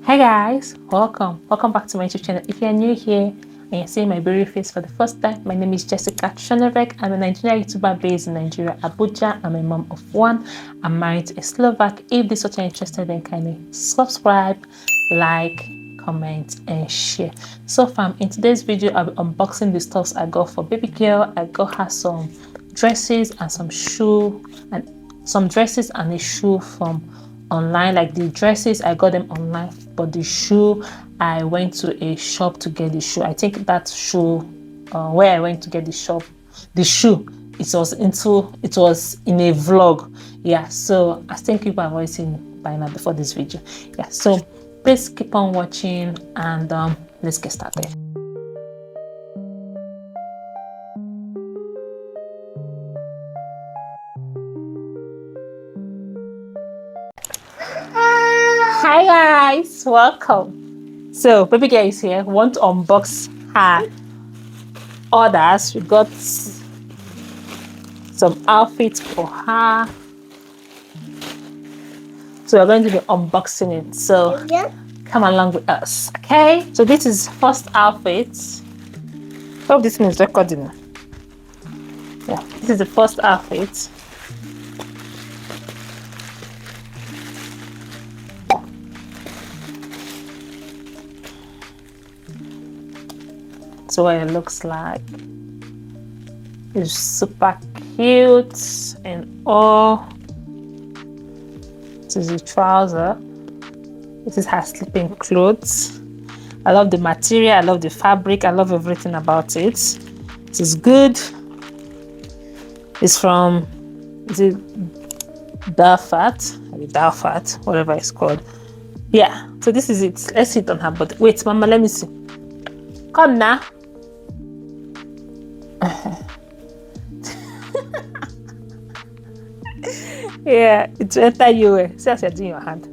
Hey guys, welcome back to my YouTube channel. If you're new here and you're seeing my berry face for the first time, my name is Jessica Shonorek. I'm a Nigerian YouTuber based in Nigeria, Abuja. I'm a mom of one. I'm married to a Slovak. If this is what you're interested in, kindly subscribe, like, comment and share. So far in today's video, I'll be unboxing the stuffs I got for baby girl. I got her some dresses and some shoe, and some dresses and a shoe from online. Like the dresses I got them online, but the shoe I went to a shop to get the shoe. I think that shoe where I went to get the shoe, it was in a vlog. Yeah, so I think people have already seen by now before this video. Yeah, so please keep on watching and let's get started. Hi guys, welcome. So baby girl is here. We want to unbox her orders. We got some outfits for her, so we're going to be unboxing it. So come along with us, okay? So this is first outfit. Hope this one is recording. Yeah, this is the first outfit. So what it looks like. It's super cute and all. This is the trouser. This is her sleeping clothes. I love the material, I love the fabric, I love everything about it. It is good. It's from, is it Dalfat, whatever it's called. Yeah, so this is it. Let's sit on her body. Wait, Mama, let me see. Come now. Yeah, it's enter you. See as you're doing your hand.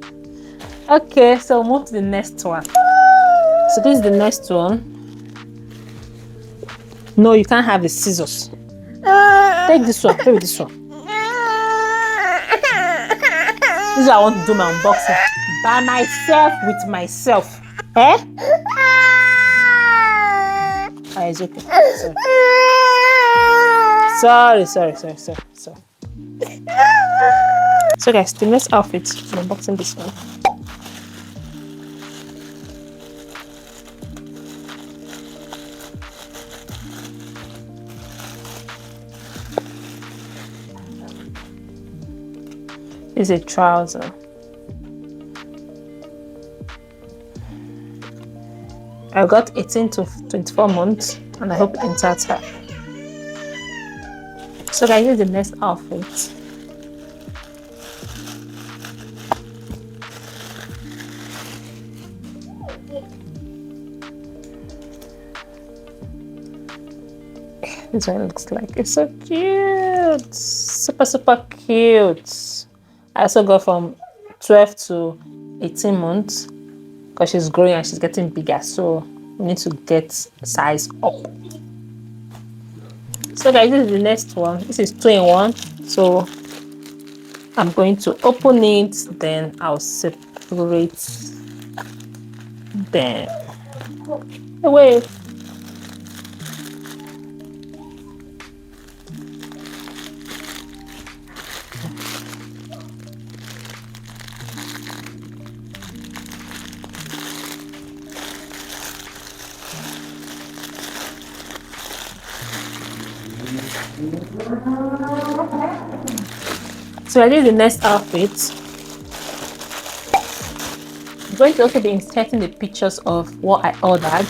Okay, so move to the next one. So this is the next one. No, you can't have the scissors. Take this one. Play with this one. This is how I want to do my unboxing by myself with myself. Eh? Ah, it's okay. Sorry. So guys, the next outfit, I'm unboxing this one. This is a trouser. I got 18 to 24 months and I hope it enters her. So guys, here's the next outfit. This one looks like. It's so cute. Super cute. I also got from 12 to 18 months because she's growing and she's getting bigger, so we need to get size up. So guys, this is the next one. This is 2-in-1, so I'm going to open it, then I'll separate them away. So I did the next outfit. I'm going to also be inserting the pictures of what I ordered.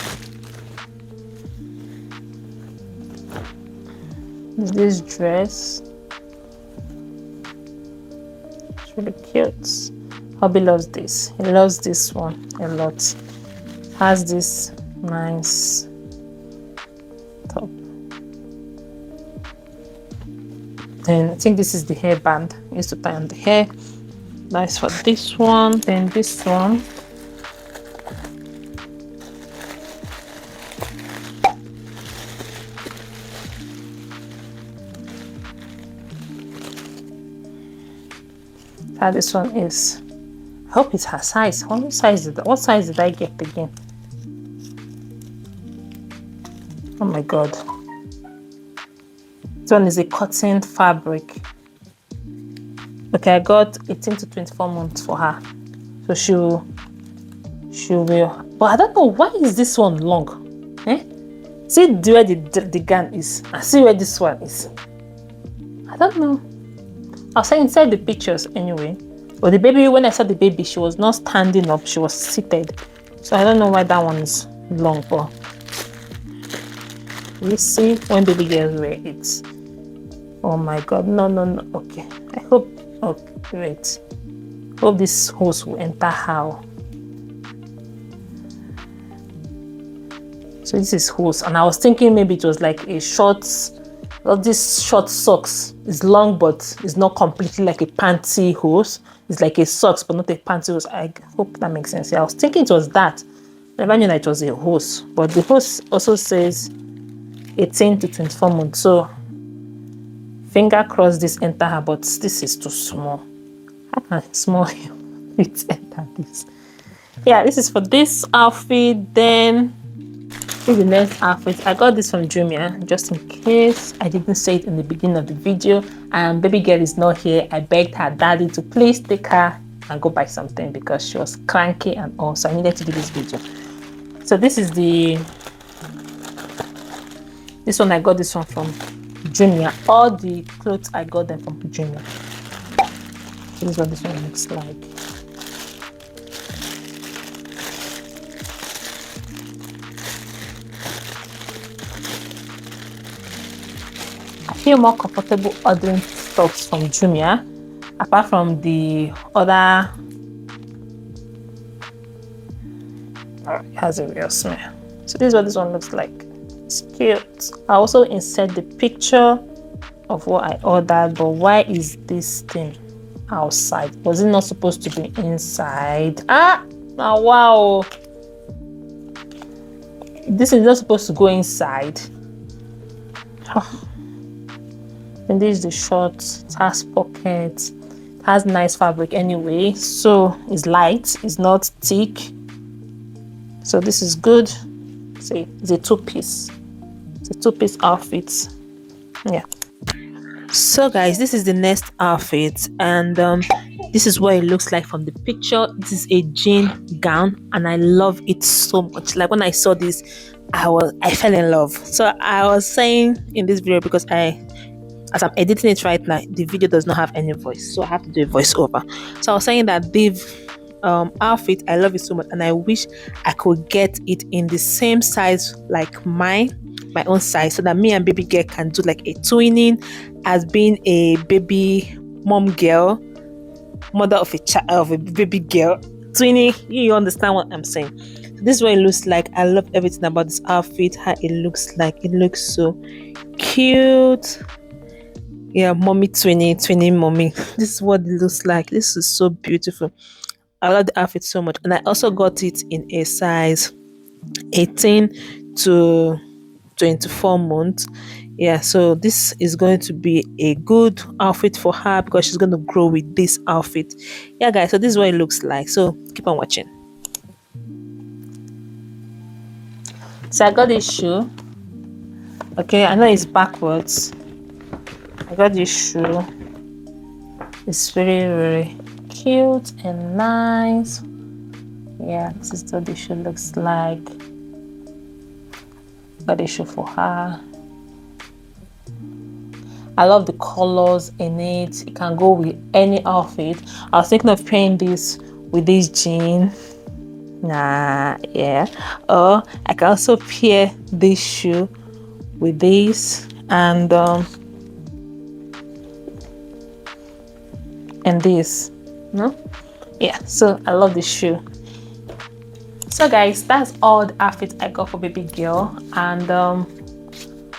This dress. It's really cute. Hubby loves this. He loves this one a lot. Has this nice top. Then I think this is the hairband. I used to tie on the hair. Nice for this one. Then this one. How this one is. I hope it's her size. What size did I get again? Oh my god. This one is a cotton fabric. Okay, I got 18 to 24 months for her. So she will. But I don't know, why is this one long? Eh? See where the gun is. I see where this one is. I don't know. I'll say inside the pictures anyway. But the baby, when I saw the baby, she was not standing up, she was seated. So I don't know why that one is long for. We see when baby girls wear it. Oh my god, no. Okay. I hope, okay, wait. Hope this hose will enter how. So this is hose, and I was thinking maybe it was like a short, well, this short socks is long, but it's not completely like a panty hose. It's like a socks, but not a panty hose. I hope that makes sense. Yeah, I was thinking it was that. I never knew that it was a hose, but the hose also says 18 to 24 months. So finger crossed this enter her, but this is too small. How can small it enter this? Yeah, this is for this outfit. Then this is the next outfit. I got this from Jumia, just in case I didn't say it in the beginning of the video. And baby girl is not here. I begged her daddy to please take her and go buy something because she was cranky and all. So I needed to do this video. So this is this one. I got this one from Jumia. All the clothes I got them from Jumia. So this is what this one looks like. I feel more comfortable ordering stuff from Jumia, apart from the other. It has a real smell. So this is what this one looks like. It's cute. I also insert the picture of what I ordered, but why is this thing outside? Was it not supposed to be inside? Oh wow, this is not supposed to go inside. And this is the short. It has pockets, it has nice fabric anyway, so it's light, it's not thick, so this is good. See, it's a two-piece outfit. Yeah. So guys, this is the next outfit, and this is what it looks like from the picture. This is a jean gown, and I love it so much. Like when I saw this, I fell in love. So I was saying in this video, because as I'm editing it right now, the video does not have any voice, so I have to do a voiceover. So I was saying that this outfit, I love it so much, and I wish I could get it in the same size like my own size, so that me and baby girl can do like a twinning, as being a baby mother of a baby girl. Twinning, you understand what I'm saying? So this is what it looks like. I love everything about this outfit, how it looks like. It looks so cute. Yeah, mommy twinning mommy. This is what it looks like. This is so beautiful. I love the outfit so much, and I also got it in a size 18 to 24 months. Yeah, so this is going to be a good outfit for her because she's going to grow with this outfit. Yeah guys, so this is what it looks like, so keep on watching. So I got this shoe. Okay, I know it's backwards. I got this shoe. It's very cute and nice. Yeah, this is what the shoe looks like. Got a shoe for her. I love the colors in it. It can go with any outfit. I was thinking of pairing this with this jean. Yeah. Or I can also pair this shoe with this and this. No? Yeah, so I love this shoe. So guys, that's all the outfits I got for baby girl, and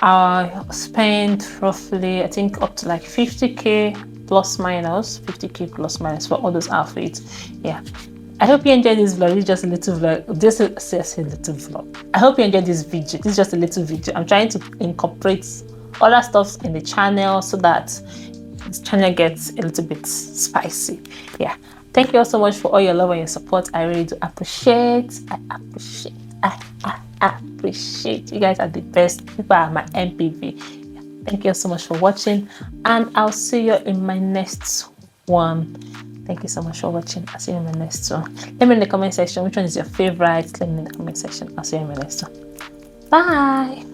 I spent roughly, I think, up to like 50k plus minus for all those outfits. Yeah, I hope you enjoyed this vlog. This is just a little vlog. Just a little vlog. I hope you enjoyed this video. This is just a little video. I'm trying to incorporate other stuff in the channel so that this channel gets a little bit spicy. Yeah, Thank you all so much for all your love and your support. I really do appreciate. I appreciate. You guys are the best. People are my MPV. Thank you all so much for watching, and I'll see you in my next one. Thank you so much for watching. I'll see you in my next one. Let me know in the comment section which one is your favorite. Let me know in the comment section. I'll see you in my next one. Bye.